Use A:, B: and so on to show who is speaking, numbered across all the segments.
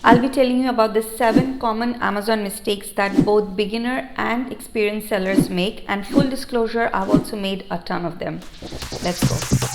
A: I'll be telling you about the 7 common Amazon mistakes that both beginner and experienced sellers make, and full disclosure, I've also made a ton of them. Let's go.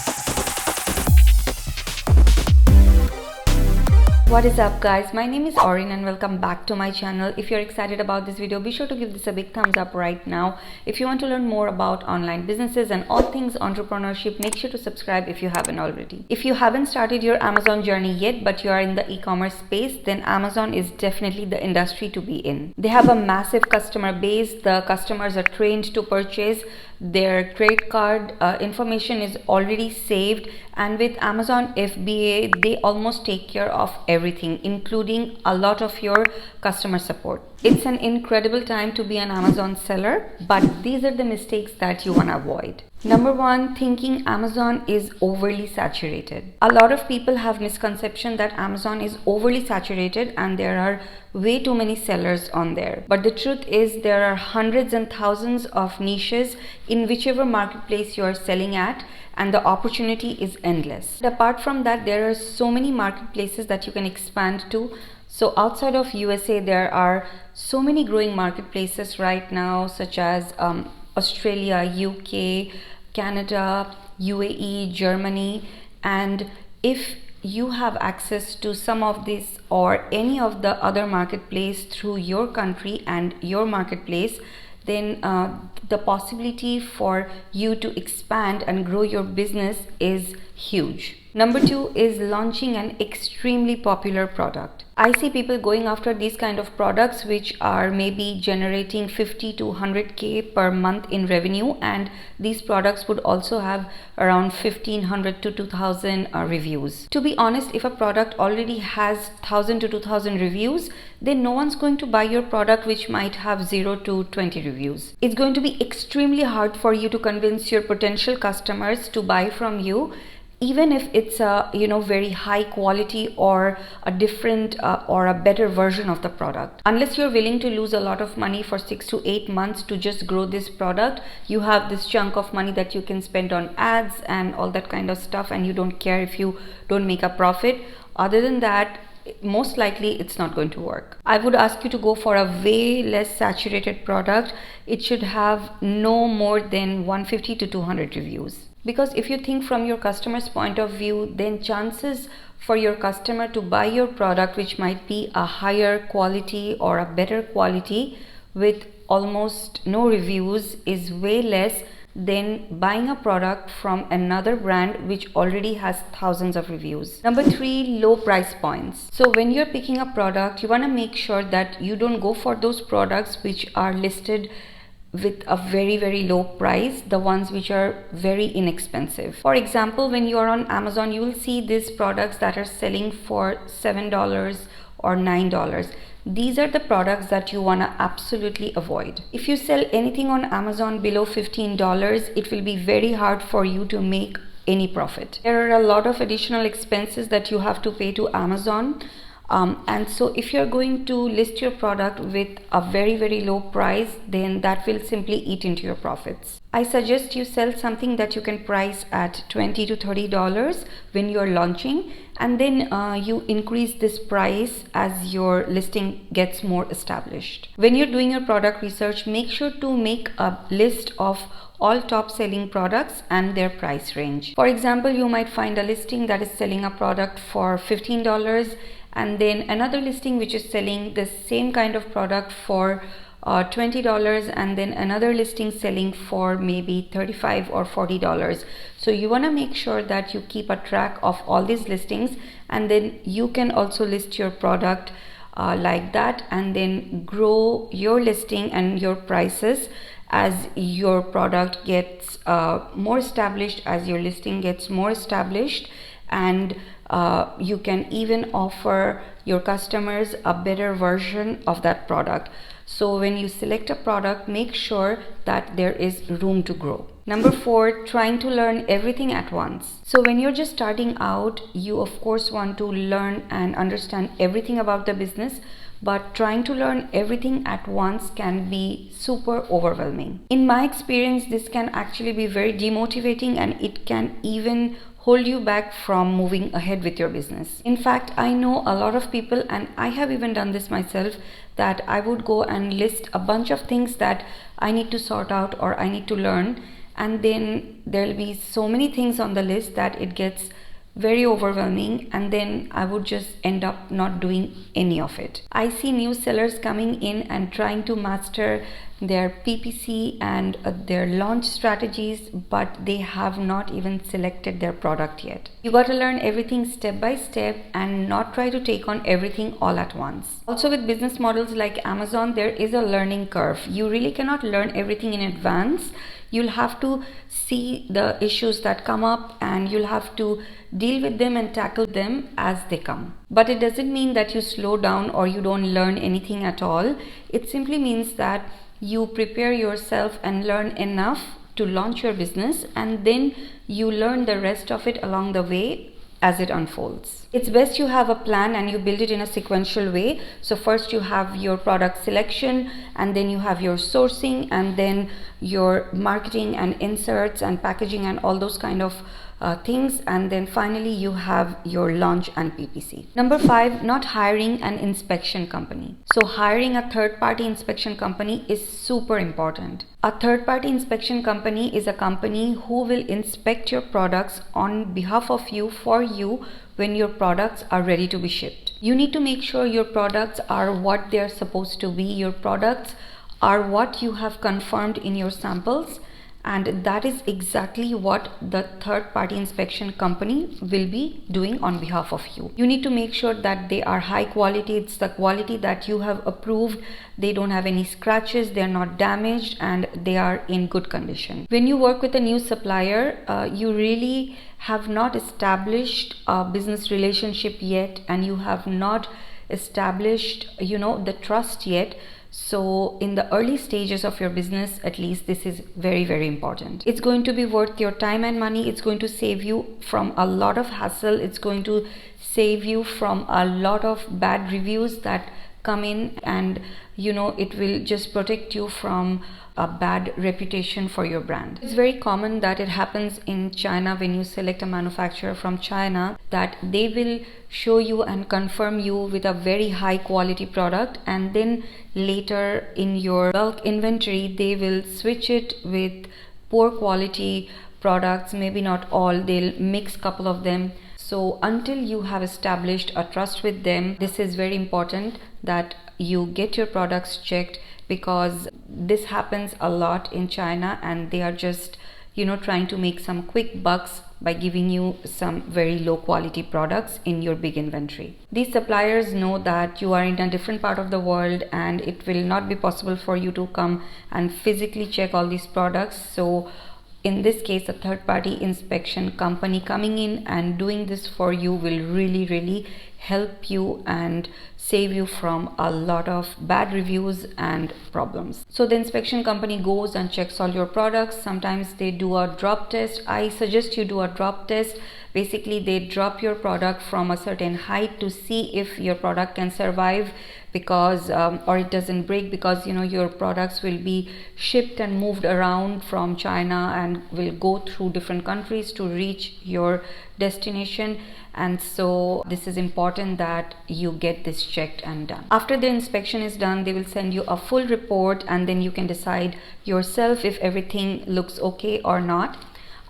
A: What is up guys, my name is Orinn and welcome back to my channel. If you're excited about this video, be sure to give this a big thumbs up right now. If you want to learn more about online businesses and all things entrepreneurship, make sure to subscribe if you haven't already. If you haven't started your Amazon journey yet but you are in the e-commerce space, then Amazon is definitely the industry to be in. They have a massive customer base. The customers are trained to purchase. Their credit card information is already saved, and with Amazon FBA they almost take care of everything, including a lot of your customer support. It's an incredible time to be an Amazon seller, but these are the mistakes that you want to avoid. Number 1, thinking Amazon is overly saturated. A lot of people have misconception that Amazon is overly saturated and there are way too many sellers on there. But the truth is there are hundreds and thousands of niches in whichever marketplace you are selling at, and the opportunity is endless. Apart from that, there are so many marketplaces that you can expand to. So outside of USA, there are so many growing marketplaces right now, such as Australia, UK, Canada, UAE, Germany. And if you have access to some of this or any of the other marketplace through your country and your marketplace, then the possibility for you to expand and grow your business is huge. Number 2 is launching an extremely popular product. I see people going after these kind of products which are maybe generating 50 to 100k per month in revenue, and these products would also have around 1500 to 2000 reviews. To be honest, if a product already has 1000 to 2000 reviews, then no one's going to buy your product which might have 0 to 20 reviews. It's going to be extremely hard for you to convince your potential customers to buy from you, even if it's a very high quality or a different or a better version of the product. Unless you're willing to lose a lot of money for 6 to 8 months to just grow this product, you have this chunk of money that you can spend on ads and all that kind of stuff, and you don't care if you don't make a profit. Other than that, most likely it's not going to work. I would ask you to go for a way less saturated product. It should have no more than 150 to 200 reviews. Because if you think from your customer's point of view, then chances for your customer to buy your product, which might be a higher quality or a better quality with almost no reviews, is way less than buying a product from another brand which already has thousands of reviews. Number 3, low price points. So when you're picking a product, you want to make sure that you don't go for those products which are listed with a very low price, the ones which are very inexpensive. For example, when you are on Amazon, you will see these products that are selling for $7 or $9. These are the products that you want to absolutely avoid. If you sell anything on Amazon below $15, it will be very hard for you to make any profit. There are a lot of additional expenses that you have to pay to Amazon. And so if you're going to list your product with a very low price, then that will simply eat into your profits. I suggest you sell something that you can price at $20 to $30 when you're launching, and then you increase this price as your listing gets more established. When you're doing your product research, make sure to make a list of all top selling products and their price range. For example, you might find a listing that is selling a product for $15, and then another listing which is selling the same kind of product for $20, and then another listing selling for maybe $35 or $40. So you want to make sure that you keep a track of all these listings, and then you can also list your product like that, and then grow your listing and your prices as your product gets more established, as your listing gets more established. And you can even offer your customers a better version of that product. So when you select a product, make sure that there is room to grow. Number 4, trying to learn everything at once. So when you're just starting out, you of course want to learn and understand everything about the business, but trying to learn everything at once can be super overwhelming. In my experience, this can actually be very demotivating, and it can even hold you back from moving ahead with your business. In fact, I know a lot of people, and I have even done this myself, that I would go and list a bunch of things that I need to sort out or I need to learn, and then there'll be so many things on the list that it gets very overwhelming, and then I would just end up not doing any of it. I see new sellers coming in and trying to master their PPC and their launch strategies, but they have not even selected their product yet. You got to learn everything step by step and not try to take on everything all at once. Also, with business models like Amazon, there is a learning curve. You really cannot learn everything in advance. You'll have to see the issues that come up and you'll have to deal with them and tackle them as they come. But it doesn't mean that you slow down or you don't learn anything at all. It simply means that you prepare yourself and learn enough to launch your business, and then you learn the rest of it along the way as it unfolds. It's best you have a plan and you build it in a sequential way. So first you have your product selection, and then you have your sourcing, and then your marketing and inserts and packaging and all those kind of things, and then finally you have your launch and PPC. Number 5, not hiring an inspection company. So hiring a third-party inspection company is super important. A third-party inspection company is a company who will inspect your products on behalf of you, for you, when your products are ready to be shipped. You need to make sure your products are what they're supposed to be. Your products are what you have confirmed in your samples, and that is exactly what the third-party inspection company will be doing on behalf of you. You need to make sure that they are high quality. It's the quality that you have approved. They don't have any scratches, they're not damaged, and they are in good condition. When you work with a new supplier, you really have not established a business relationship yet, and you have not established, the trust yet. So in the early stages of your business, at least, this is very, very important. It's going to be worth your time and money. It's going to save you from a lot of hassle. It's going to save you from a lot of bad reviews that come in, and it will just protect you from a bad reputation for your brand. It's very common that it happens in China when you select a manufacturer from China, that they will show you and confirm you with a very high quality product, and then later in your bulk inventory they will switch it with poor quality products. Maybe not all, they'll mix couple of them. So until you have established a trust with them, this is very important that you get your products checked, because this happens a lot in China, and they are just trying to make some quick bucks by giving you some very low quality products in your big inventory. These suppliers know that you are in a different part of the world and it will not be possible for you to come and physically check all these products. So in this case, a third-party inspection company coming in and doing this for you will really, really help you and save you from a lot of bad reviews and problems. So the inspection company goes and checks all your products. Sometimes they do a drop test. I suggest you do a drop test. Basically, they drop your product from a certain height to see if your product can survive, because or it doesn't break, because your products will be shipped and moved around from China and will go through different countries to reach your destination. And so this is important that you get this checked and done. After the inspection is done, they will send you a full report, and then you can decide yourself if everything looks okay or not.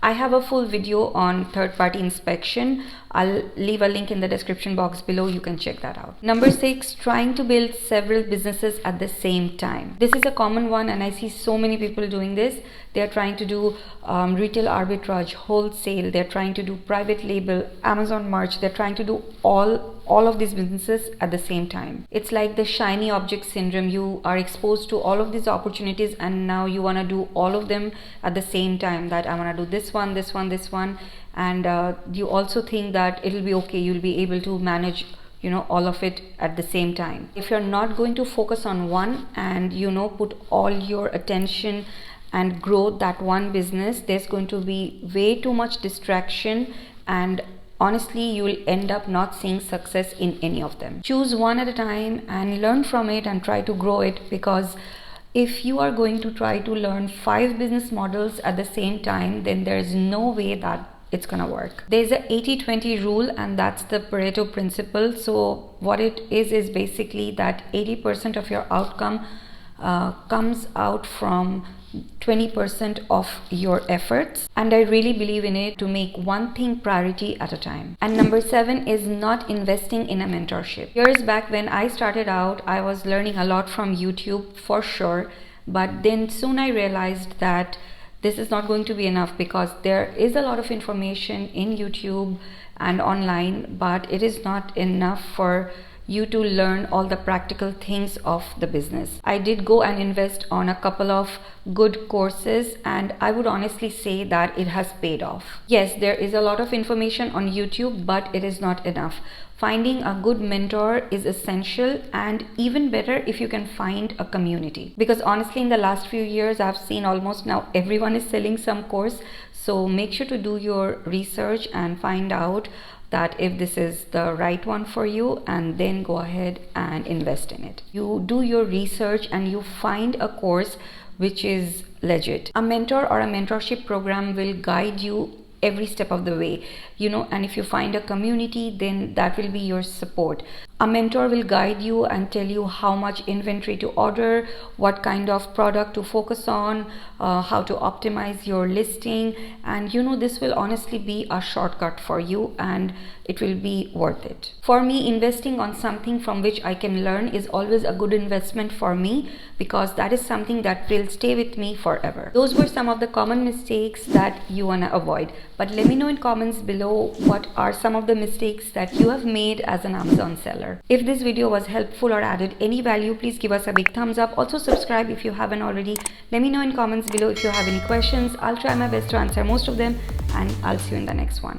A: I have a full video on third-party inspection. I'll leave a link in the description box below. You can check that out. Number 6, trying to build several businesses at the same time. This is a common one, and I see so many people doing this. They are trying to do retail arbitrage, wholesale. They're trying to do private label, Amazon merch. They're trying to do all of these businesses at the same time. It's like the shiny object syndrome. You are exposed to all of these opportunities, and now you want to do all of them at the same time. That I want to do this one, this one, this one. And you also think that it'll be okay, you'll be able to manage all of it at the same time. If you're not going to focus on one and put all your attention and grow that one business, there's going to be way too much distraction, and honestly you will end up not seeing success in any of them. Choose one at a time and learn from it and try to grow it, because if you are going to try to learn 5 business models at the same time, then there is no way that it's gonna work. There's a 80-20 rule, and that's the Pareto principle. So what it is basically that 80% of your outcome comes out from 20% of your efforts, and I really believe in it to make one thing priority at a time. And number 7 is not investing in a mentorship. Years back when I started out, I was learning a lot from YouTube for sure, but then soon I realized that this is not going to be enough, because there is a lot of information in YouTube and online, but it is not enough for you to learn all the practical things of the business. I did go and invest on a couple of good courses, and I would honestly say that it has paid off. Yes, there is a lot of information on YouTube, but it is not enough. Finding a good mentor is essential, and even better if you can find a community. Because honestly, in the last few years, I've seen almost now everyone is selling some course. So make sure to do your research and find out that if this is the right one for you, and then go ahead and invest in it. You do your research and you find a course which is legit. A mentor or a mentorship program will guide you every step of the way, and if you find a community, then that will be your support. A mentor will guide you and tell you how much inventory to order, what kind of product to focus on, how to optimize your listing, and this will honestly be a shortcut for you, and it will be worth it. For me, investing on something from which I can learn is always a good investment for me, because that is something that will stay with me forever. Those were some of the common mistakes that you want to avoid. But let me know in comments below what are some of the mistakes that you have made as an Amazon seller. If this video was helpful or added any value, please give us a big thumbs up. Also subscribe if you haven't already. Let me know in comments below if you have any questions. I'll try my best to answer most of them, and I'll see you in the next one.